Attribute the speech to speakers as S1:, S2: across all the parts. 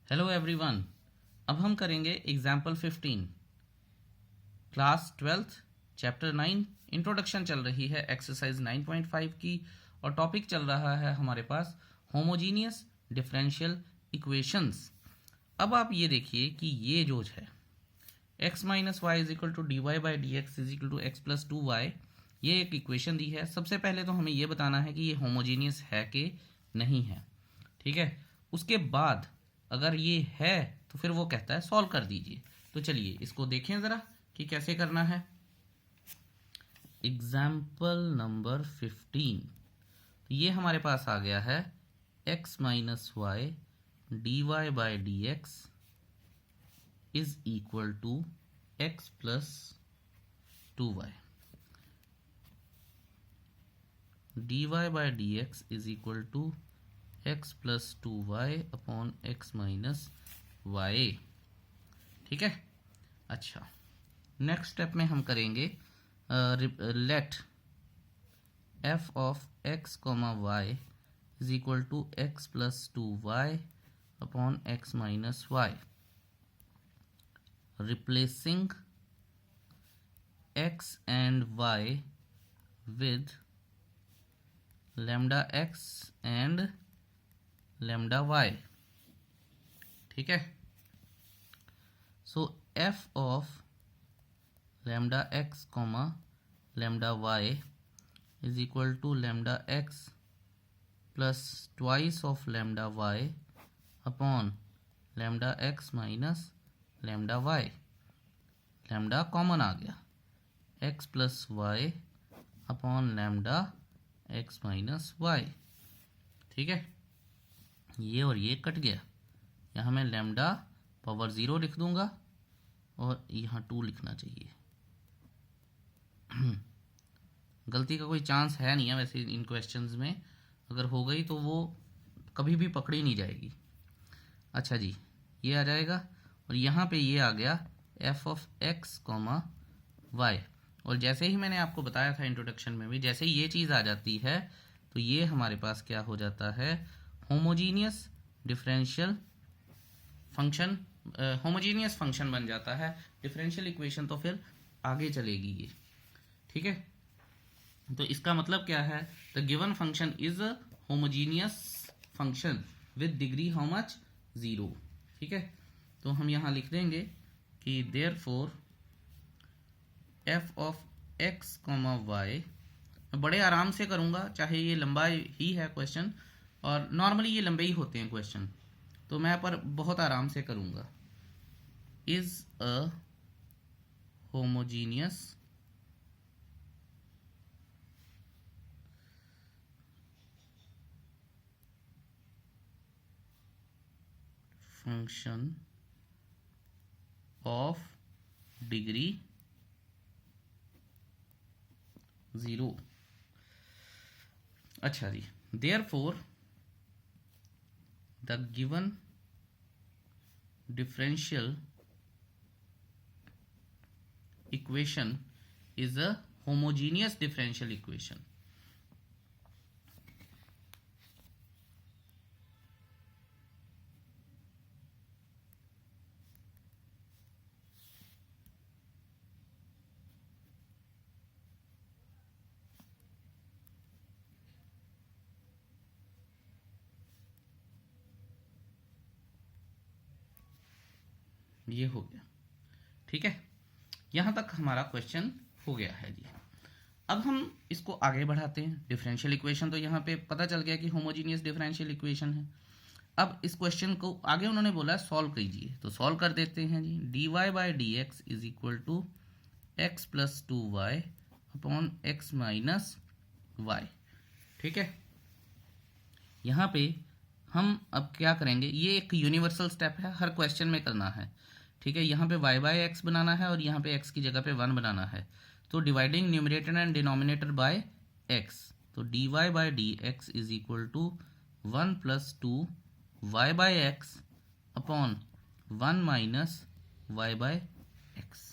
S1: Hello everyone. अब हम करेंगे example 15 class 12th chapter 9 introduction चल रही है एक्सरसाइज 9.5 की और टॉपिक चल रहा है हमारे पास होमोजीनियस डिफरेंशियल इक्वेशंस। अब आप ये देखिए कि ये जो है x minus Y is equal to D Y by D x is equal to x plus 2y, ये एक इक्वेशन दी है। सबसे पहले तो हमें ये बताना है कि ये होमोजीनियस है कि नहीं है, ठीक है। उसके बाद अगर ये है तो फिर वो कहता है सॉल्व कर दीजिए। तो चलिए इसको देखें ज़रा कि कैसे करना है। एग्जाम्पल नंबर 15, तो ये हमारे पास आ गया है x minus Y D Y by D x is equal to x plus 2y। D Y by D x is equal to x plus 2y upon x minus Y, ठीक है। अच्छा, next step में हम करेंगे let f of x comma Y is equal to x plus 2y upon x minus Y, replacing x and y with lambda x and lambda y, ठीक है। So f of lambda x comma lambda y is equal to lambda x plus twice of lambda y upon lambda x minus lambda y। lambda common आ गया, x plus y upon lambda x minus y, ठीक है। ये और ये cut गया, यहाँ मैं lambda पावर 0 लिख दूंगा और यहाँ 2 लिखना चाहिए। गलती का कोई चांस है नहीं है वैसे इन क्वेश्चंस में, अगर हो गई तो वो कभी भी पकड़ी नहीं जाएगी। अच्छा जी, ये आ जाएगा और यहाँ पे ये आ गया f of x comma Y. और जैसे ही मैंने आपको बताया था इंट्रोडक्शन में भी, जैसे ही ये चीज़ आ जाती है तो ये हमारे पास क्या हो जाता है, homogeneous differential function, homogeneous function बन जाता है। डिफरेंशियल इक्वेशन तो फिर आगे चलेगी ये, ठीक है। तो इसका मतलब क्या है, the given function is a homogeneous function with degree how much 0, ठीक है। तो हम यहाँ लिख देंगे कि therefore f of x comma y, मैं बड़े आराम से करूँगा, चाहे ये लंबा ही है क्वेश्चन और नॉर्मली ये लंबे ही होते हैं क्वेश्चन, तो मैं पर बहुत आराम से करूँगा। Is a homogeneous function of degree 0। अच्छा जी, therefore the given differential equation is a homogeneous differential equation। ये हो गया, ठीक है। यहाँ तक हमारा क्वेश्चन हो गया है जी। अब हम इसको आगे बढ़ाते हैं। डिफरेंशियल इक्वेशन तो यहाँ पे पता चल गया कि होमोजीनियस डिफरेंशियल इक्वेशन है। अब इस क्वेश्चन को आगे उन्होंने बोला सॉल्व कीजिए, तो सॉल्व कर देते हैं जी। D Y by D x is equal to x plus 2y upon x minus Y, ठीक है। यहाँ पे हम अब क्या करेंगे, ये एक यूनिवर्सल स्टेप है, हर क्वेश्चन में करना है, ठीक है। यहाँ पे y बाई एक्स बनाना है और यहाँ पे x की जगह पे 1 बनाना है। तो dividing numerator and denominator by x, तो d Y by D x is equal to 1 plus 2 y by x upon 1 minus y by x.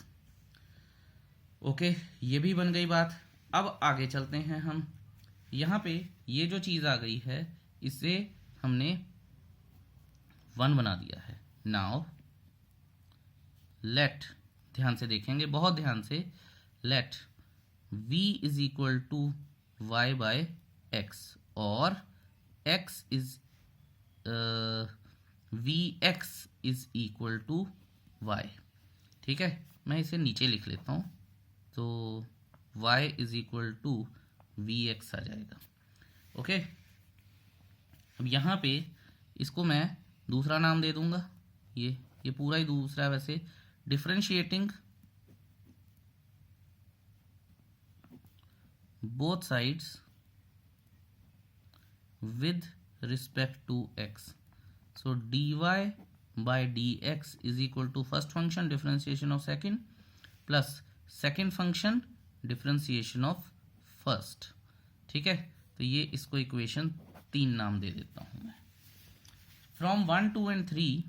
S1: Okay, ये भी बन गई बात। अब आगे चलते हैं हम। यहाँ पे ये जो चीज़ आ गई है इसे हमने 1 बना दिया है, नाउ लेट, ध्यान से देखेंगे, बहुत ध्यान से, let v is equal to y by x और x is vx is equal to y। ठीक है, मैं इसे नीचे लिख लेता हूँ, तो y is equal to vx आ जाएगा। ओके, अब यहाँ पे इसको मैं दूसरा नाम दे दूंगा, ये पूरा ही दूसरा है वैसे, differentiating both sides with respect to x. So dy by dx is equal to first function differentiation of second plus second function differentiation of first। ठीक है, तो ये इसको इक्वेशन 3 नाम दे देता हूं मैं। फ्रॉम 1 2 and 3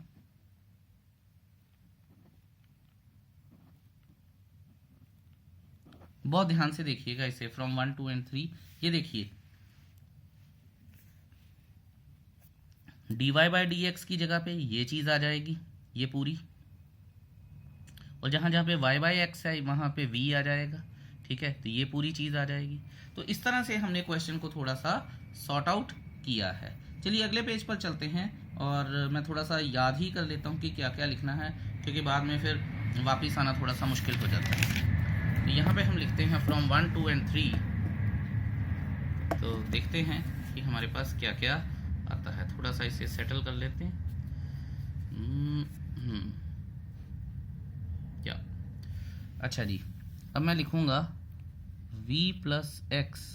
S1: बहुत ध्यान से देखिएगा इसे, फ्रॉम 1 2 and 3, ये देखिए dy बाई डी एक्स की जगह पे ये चीज आ जाएगी, ये पूरी, और जहां जहां पे y बाई एक्स है वहां पे v आ जाएगा। ठीक है, तो ये पूरी चीज आ जाएगी। तो इस तरह से हमने क्वेश्चन को थोड़ा सा सॉर्ट आउट किया है। चलिए अगले पेज पर चलते हैं, और मैं थोड़ा सा याद ही कर लेता हूँ कि क्या क्या लिखना है, क्योंकि बाद में फिर वापिस आना थोड़ा सा मुश्किल हो जाता है। तो यहाँ पे हम लिखते हैं फ्रॉम 1 2 and 3, तो देखते हैं कि हमारे पास क्या क्या आता है। थोड़ा सा इसे सेटल कर लेते हैं। क्या, अच्छा जी, अब मैं लिखूंगा v plus x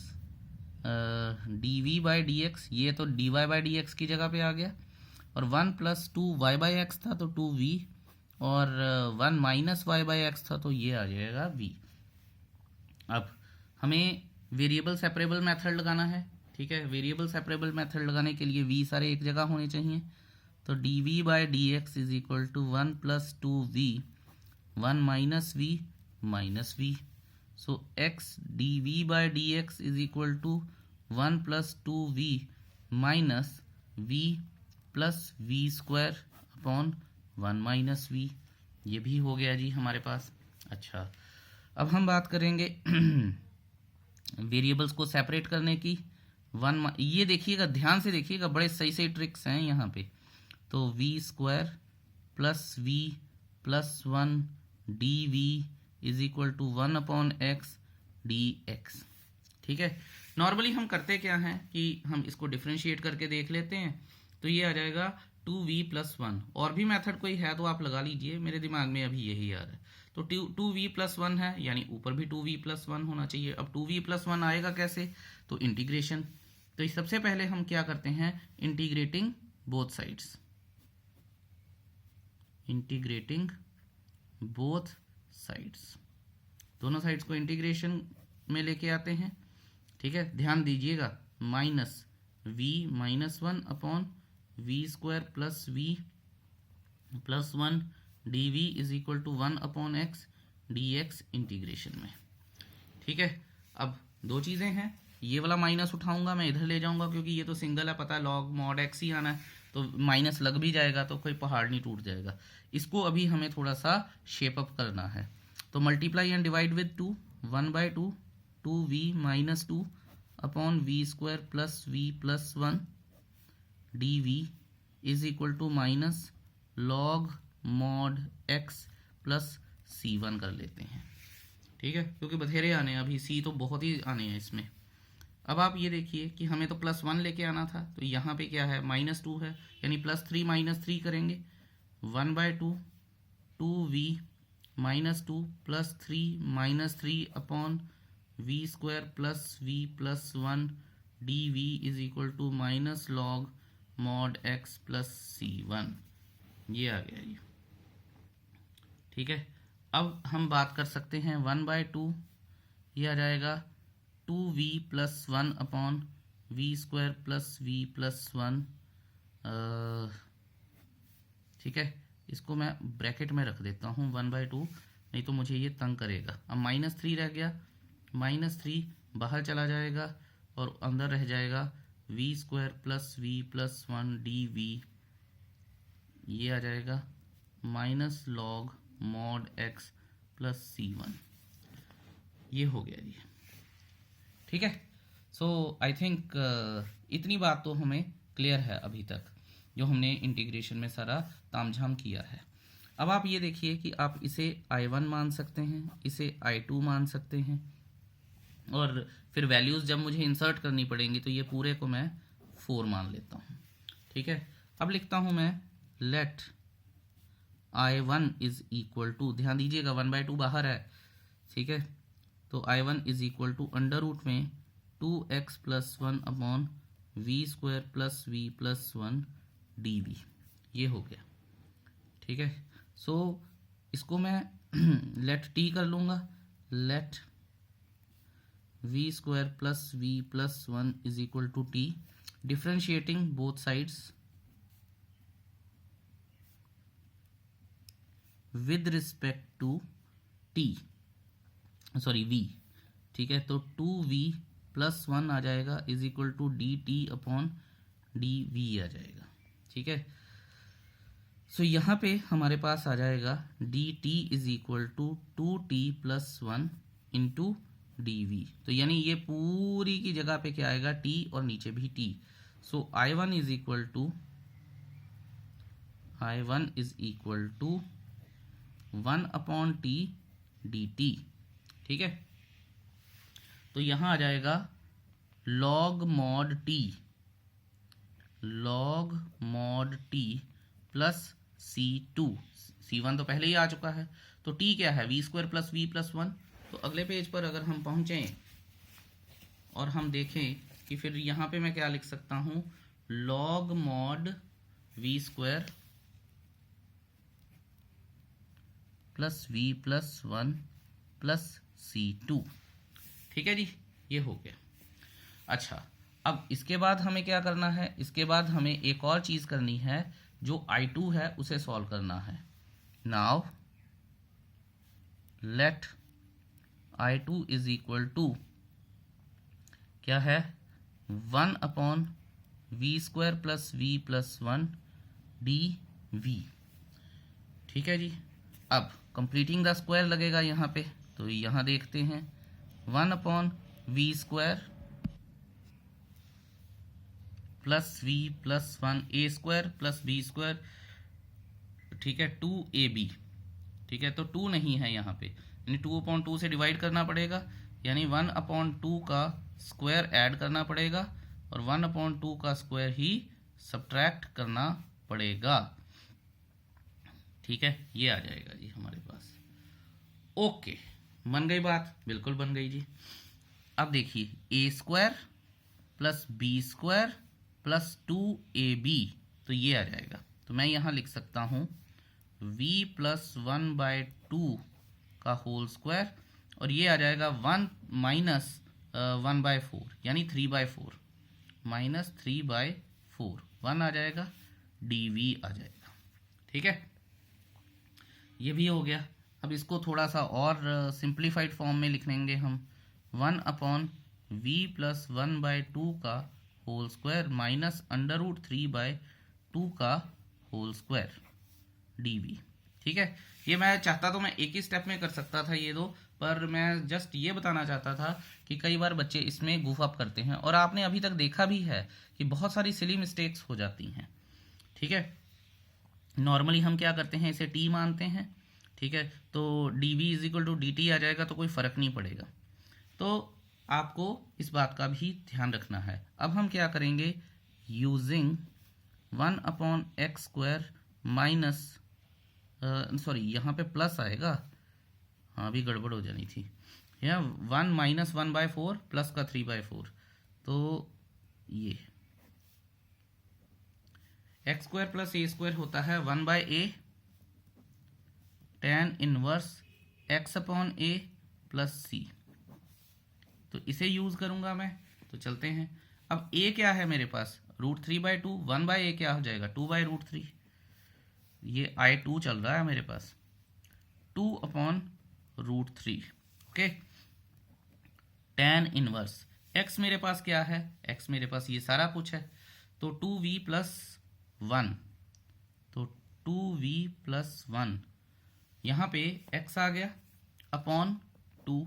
S1: d v by D x, ये तो d Y by D x की जगह पे आ गया, और 1 प्लस 2 वाई बाई एक्स था तो 2v, और 1 माइनस वाई बाई एक्स था तो ये आ जाएगा v। अब हमें वेरिएबल सेपरेबल मेथड लगाना है। ठीक है, वेरिएबल सेपरेबल मेथड लगाने के लिए v सारे एक जगह होने चाहिए, तो d v by D x is equal to 1 plus 2v 1 minus v minus v। So x d v by D x is equal to 1 plus 2v minus v plus v square upon 1 minus v। ये भी हो गया जी हमारे पास। अच्छा, अब हम बात करेंगे वेरिएबल्स को सेपरेट करने की। ये देखिएगा, ध्यान से देखिएगा, बड़े सही सही ट्रिक्स हैं यहाँ पे। तो v square plus v plus 1 d v is equal to 1 upon x d x. ठीक है, नॉर्मली हम करते क्या हैं कि हम इसको डिफ्रेंशिएट करके देख लेते हैं, तो ये आ जाएगा 2v प्लस 1। और भी मेथड कोई है तो आप लगा लीजिए, मेरे दिमाग में अभी यही आ रहा है। तो 2v प्लस 1 है, यानी ऊपर भी 2v प्लस 1 होना चाहिए। अब 2v प्लस 1 आएगा कैसे, तो इंटीग्रेशन। तो सबसे पहले हम क्या करते हैं, integrating both sides, integrating both sides, दोनों साइड्स को इंटीग्रेशन में लेके आते हैं। ठीक है, ध्यान दीजिएगा, minus v minus 1 upon v square plus v plus 1 d v is equal to 1 upon x d x integration में। ठीक है, अब दो चीज़ें हैं, ये वाला माइनस उठाऊंगा मैं, इधर ले जाऊंगा, क्योंकि ये तो सिंगल है, पता है लॉग मॉड एक्स ही आना है, तो माइनस लग भी जाएगा तो कोई पहाड़ नहीं टूट जाएगा। इसको अभी हमें थोड़ा सा शेप अप करना है, तो multiply and divide with 2, 1 by 2, 2v minus 2 upon v square plus v plus 1 d v is equal to minus log mod x plus c1 कर लेते हैं। ठीक है, क्योंकि बथेरे आने हैं अभी, c तो बहुत ही आने हैं इसमें। अब आप ये देखिए कि हमें तो प्लस 1 लेके आना था, तो यहाँ पे क्या है, माइनस 2 है, यानी प्लस 3 माइनस 3 करेंगे, 1 by 2 2v minus 2 plus 3 minus 3 upon v square plus v plus 1 d v is equal to minus log mod x plus c1। ये आ गया ये। ठीक है, अब हम बात कर सकते हैं 1 बाई 2, ये आ जाएगा 2v plus 1 upon v square plus v plus 1। ठीक है, इसको मैं ब्रैकेट में रख देता हूँ 1 बाई 2, नहीं तो मुझे ये तंग करेगा। अब माइनस 3 रह गया, माइनस 3 बाहर चला जाएगा और अंदर रह जाएगा v square plus v plus 1 d v ये आ जाएगा minus log mod x plus C1। ये हो गया जी। ठीक है, सो आई थिंक इतनी बात तो हमें क्लियर है अभी तक, जो हमने इंटीग्रेशन में सारा तामझाम किया है। अब आप ये देखिए कि आप इसे I1 मान सकते हैं, इसे I2 मान सकते हैं, और फिर वैल्यूज़ जब मुझे इंसर्ट करनी पड़ेंगी तो ये पूरे को मैं 4 मान लेता हूँ। ठीक है, अब लिखता हूँ मैं late I1 is equal to, ध्यान दीजिएगा 1/2 बाहर है। ठीक है, तो I1 is equal to under root में 2x plus 1 upon v square plus v plus 1 dv। ये हो गया। ठीक है, सो इसको मैं लेट t कर लूँगा, let v square plus v plus 1 is equal to t, differentiating both sides with respect to t, sorry v। ठीक है, तो 2v प्लस 1 आ जाएगा is equal to d t upon d v आ जाएगा। ठीक है, सो यहाँ पे हमारे पास आ जाएगा d t is equal to 2t plus 1 into d v. तो यानी ये पूरी की जगह पे क्या आएगा, t, और नीचे भी t। So I1 is equal to 1 upon t d t. ठीक है, तो यहाँ आ जाएगा log mod t plus C2, C1 तो पहले ही आ चुका है, तो t क्या है, v square plus v plus 1। तो अगले पेज पर अगर हम पहुँचें और हम देखें कि फिर यहाँ पे मैं क्या लिख सकता हूँ, log mod v square plus v plus 1 plus C2। ठीक है जी, ये हो गया। अच्छा, अब इसके बाद हमें क्या करना है, इसके बाद हमें एक और चीज़ करनी है, जो I2 है उसे सॉल्व करना है। Now let I2 is equal to क्या है, 1 upon v square plus v plus 1 d v. ठीक है जी, अब कंप्लीटिंग द स्क्वायर लगेगा यहाँ पे, तो यहाँ देखते हैं 1 upon v square plus v plus 1 a square plus b square. ठीक है, 2ab। ठीक है, तो 2 नहीं है यहाँ पे, यानी 2/2 से डिवाइड करना पड़ेगा, यानी 1/2 का स्क्वायर ऐड करना पड़ेगा और 1/2 का स्क्वायर ही सब्ट्रैक्ट करना पड़ेगा। ठीक है, ये आ जाएगा जी हमारे पास। ओके, बन गई बात, बिल्कुल बन गई जी। अब देखिए a square plus b square plus 2ab, तो ये आ जाएगा। तो मैं यहाँ लिख सकता हूँ v प्लस 1/2 का होल स्क्वायर, और ये आ जाएगा 1 माइनस 1/4, यानी 3/4 माइनस 3/4, 1 आ जाएगा, dv आ जाएगा। ठीक है, ये भी हो गया। अब इसको थोड़ा सा और सिंप्लीफाइड फॉर्म में लिख लेंगे हम, 1 अपॉन वी प्लस 1/2 का whole square minus under root 3/2 का होल स्क्वायर dv। ठीक है, ये मैं चाहता तो मैं एक ही स्टेप में कर सकता था ये दो, पर मैं जस्ट ये बताना चाहता था कि कई बार बच्चे इसमें गुफ अप करते हैं, और आपने अभी तक देखा भी है कि बहुत सारी सिली मिस्टेक्स हो जाती हैं। ठीक है, नॉर्मली हम क्या करते हैं, इसे t मानते हैं। ठीक है, तो dv is equal to dt आ जाएगा, तो कोई फ़र्क नहीं पड़ेगा। तो आपको इस बात का भी ध्यान रखना है। अब हम क्या करेंगे, using 1 upon x square minus, sorry यहाँ पे प्लस आएगा, हाँ अभी गड़बड़ हो जानी थी, यहाँ 1 माइनस 1/4 प्लस का 3/4, तो ये x square plus a square होता है 1/a tan inverse x upon a plus c. तो इसे यूज करूंगा मैं, तो चलते हैं। अब a क्या है मेरे पास, √3/2, 1/a क्या हो जाएगा, 2/√3। ये I2 चल रहा है मेरे पास, 2/√3। ओके, tan इनवर्स x मेरे पास क्या है, x मेरे पास ये सारा कुछ है, तो 2v प्लस 1, तो 2v+1, यहाँ पे x आ गया अपॉन 2,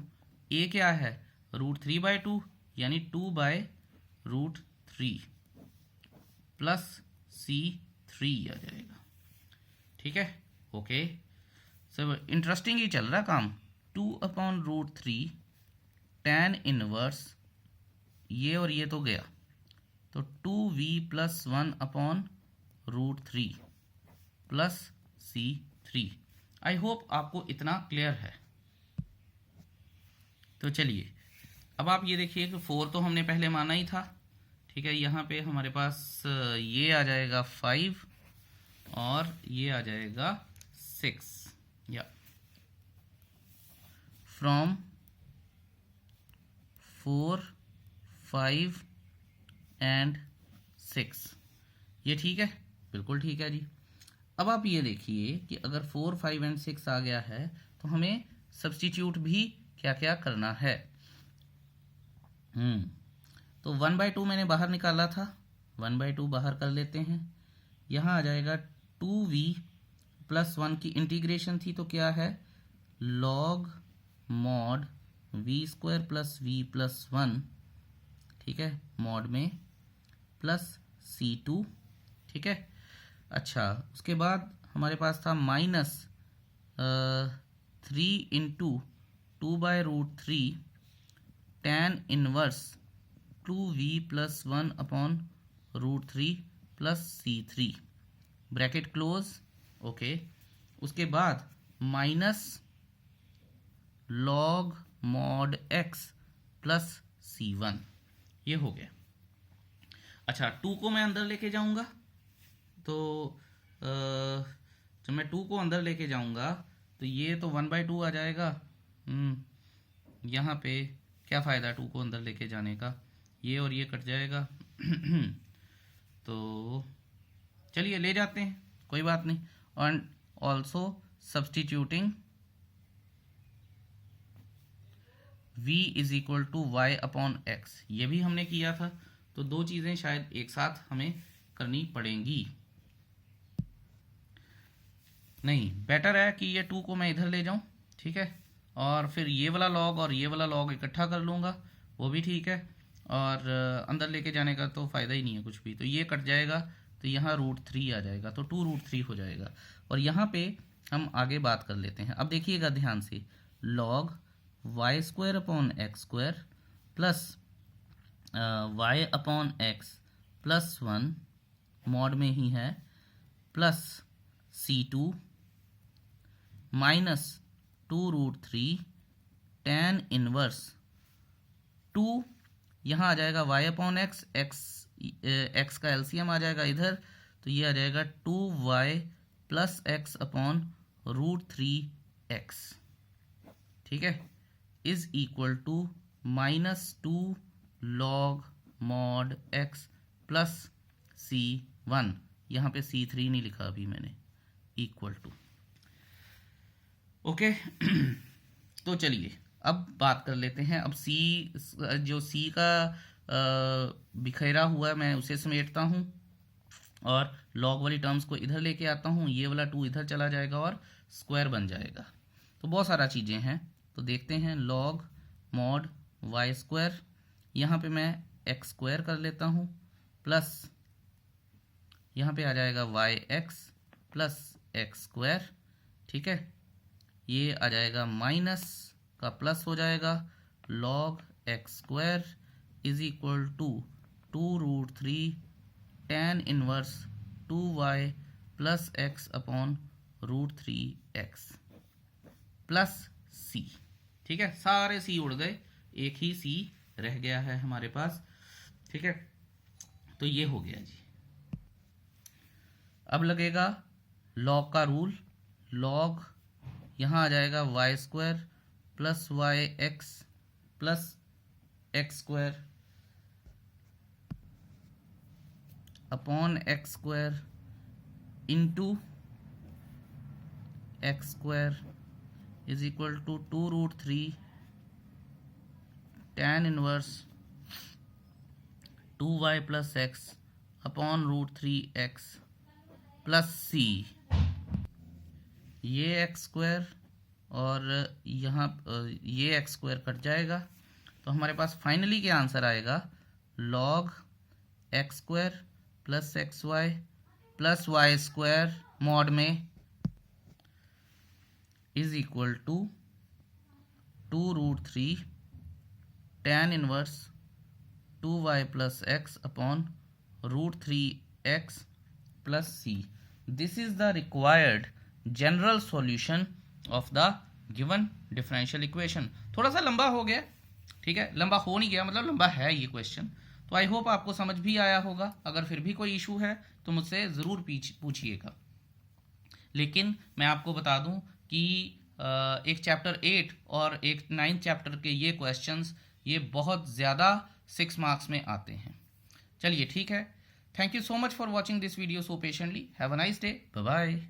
S1: a क्या है √3/2 यानी 2/√3 प्लस c3 आ जाएगा। ठीक है, ओके, सब इंटरेस्टिंग ही चल रहा काम। 2/√3 tan इनवर्स, ये और ये तो गया, तो 2v+1/√3 plus c3। I hope आपको इतना क्लियर है। तो चलिए अब आप ये देखिए कि 4 तो हमने पहले माना ही था। ठीक है, यहाँ पे हमारे पास ये आ जाएगा 5 और ये आ जाएगा 6, या फ्रॉम 4, 5 एंड 6। ये ठीक है, बिल्कुल ठीक है जी। अब आप ये देखिए कि अगर 4, 5 एंड 6 आ गया है तो हमें सब्स्टिट्यूट भी क्या क्या करना है। तो 1/2 मैंने बाहर निकाला था, 1/2 बाहर कर लेते हैं। यहाँ आ जाएगा 2v+1 की इंटीग्रेशन थी तो क्या है log mod v² + v+1, ठीक है, मॉड में प्लस c2। ठीक है, अच्छा, उसके बाद हमारे पास था -3 × 2/√3 tan inverse 2v+1/√3 plus c3 bracket close, okay. उसके बाद minus log mod x plus c1, ये हो गया। अच्छा, 2 को मैं अंदर लेके जाऊंगा, तो जब मैं 2 को अंदर लेके जाऊंगा तो ये तो 1/2 आ जाएगा। यहाँ पे क्या फ़ायदा 2 को अंदर लेके जाने का, ये और ये कट जाएगा। तो चलिए ले जाते हैं, कोई बात नहीं। और ऑल्सो सब्स्टिट्यूटिंग v = y/x, ये भी हमने किया था। तो दो चीज़ें शायद एक साथ हमें करनी पड़ेंगी। नहीं, बेटर है कि ये 2 को मैं इधर ले जाऊं, ठीक है, और फिर ये वाला लॉग और ये वाला लॉग इकट्ठा कर लूँगा, वो भी ठीक है। और अंदर लेके जाने का तो फ़ायदा ही नहीं है कुछ भी। तो ये कट जाएगा, तो यहाँ √3 आ जाएगा, तो 2√3 हो जाएगा। और यहाँ पे हम आगे बात कर लेते हैं। अब देखिएगा ध्यान से, log y² x² plus y/x plus 1 mod में ही है plus c2 minus 2√3 tan inverse 2, यहाँ आ जाएगा y/x, x का एलसीएम आ जाएगा इधर, तो ये आ जाएगा 2y प्लस x/√3x, ठीक है, is equal to -2 log mod x plus c1, यहाँ पे c3 नहीं लिखा अभी मैंने, इक्वल टू, ओके। तो चलिए अब बात कर लेते हैं। अब c, जो c का बिखेरा हुआ है मैं उसे समेटता हूँ और log वाली टर्म्स को इधर लेके आता हूँ, ये वाला 2 इधर चला जाएगा और स्क्वायर बन जाएगा। तो बहुत सारा चीज़ें हैं, तो देखते हैं। log mod y², यहाँ पे मैं x² कर लेता हूँ, प्लस यहाँ पे आ जाएगा yx प्लस x², ठीक है, ये आ जाएगा माइनस का प्लस हो जाएगा, log x² is equal to 2√3 tan inverse 2y plus x/√3x plus c, ठीक है, सारे c उड़ गए, एक ही c रह गया है हमारे पास, ठीक है। तो ये हो गया जी। अब लगेगा log का रूल, log यहाँ आ जाएगा y² प्लस yx प्लस x² upon x² into x² is equal to 2√3 tan inverse 2y plus x upon √3x plus c, ये एक्स स्क्वायर और यहाँ ये एक्स स्क्वायर कट जाएगा, तो हमारे पास फाइनली क्या आंसर आएगा, log x square plus x y plus y square mod में is equal to 2√3 tan inverse 2y plus x upon √3x plus c. This is the required general solution of the given differential equation. थोड़ा सा लंबा हो गया, ठीक है, लंबा हो नहीं गया, मतलब लंबा है ये क्वेश्चन. तो आई होप आपको समझ भी आया होगा. अगर फिर भी कोई इशू है तो मुझसे ज़रूर पूछिएगा. लेकिन मैं आपको बता दूं कि एक चैप्टर 8 और एक 9 चैप्टर के ये क्वेश्चंस ये बहुत ज़्यादा 6 मार्क्स में आते हैं. चलिए ठीक है. Thank you so much for watching this video so patiently. Have a nice day. Bye bye.